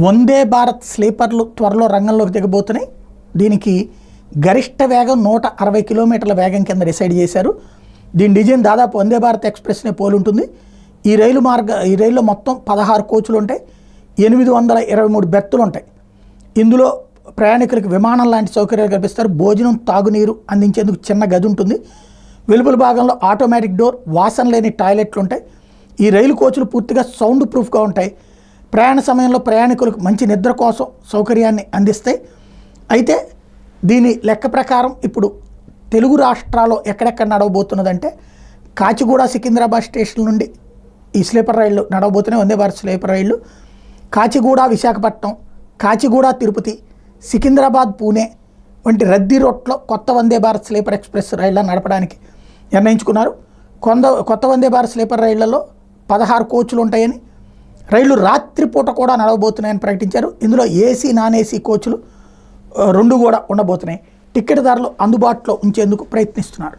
వందే భారత్ స్లీపర్లు త్వరలో రంగంలోకి దిగబోతున్నాయి. దీనికి గరిష్ట వేగం 160 కిలోమీటర్ల వేగం కింద డిసైడ్ చేశారు. దీని డిజైన్ దాదాపు వందే భారత్ ఎక్స్ప్రెస్నే పోలి ఉంటుంది. ఈ రైల్లో మొత్తం 16 కోచ్లు ఉంటాయి. 823 బెర్తులు ఉంటాయి. ఇందులో ప్రయాణికులకు విమానం లాంటి సౌకర్యాలు కల్పిస్తారు. భోజనం, తాగునీరు అందించేందుకు చిన్న గది ఉంటుంది. వెలుపల భాగంలో ఆటోమేటిక్ డోర్, వాసన లేని టాయిలెట్లు ఉంటాయి. ఈ రైలు కోచ్లు పూర్తిగా సౌండ్ ప్రూఫ్గా ఉంటాయి. ప్రయాణ సమయంలో ప్రయాణికులకు మంచి నిద్ర కోసం సౌకర్యాన్ని అందిస్తాయి. అయితే దీని లెక్క ప్రకారం ఇప్పుడు తెలుగు రాష్ట్రాల్లో ఎక్కడెక్కడ నడవబోతున్నదంటే కాచిగూడ సికింద్రాబాద్ స్టేషన్ నుండి ఈ స్లీపర్ రైళ్లు నడవబోతున్నాయి. వందే భారత్ స్లీపర్ రైళ్లు కాచిగూడ విశాఖపట్నం, కాచిగూడ తిరుపతి, సికింద్రాబాద్ పూణే వంటి రద్దీ రోడ్లో కొత్త వందే భారత్ స్లీపర్ ఎక్స్ప్రెస్ రైళ్లను నడపడానికి నిర్ణయించుకున్నారు. కొత్త వందే భారత్ స్లీపర్ రైళ్లలో 16 కోచ్లు ఉంటాయని, రైళ్లు రాత్రిపూట కూడా నడవబోతున్నాయని ప్రకటించారు. ఇందులో ఏసీ, నాన్ ఏసీ కోచ్లు 2 కూడా ఉండబోతున్నాయి. టికెట్ ధరలు అందుబాటులో ఉంచేందుకు ప్రయత్నిస్తున్నారు.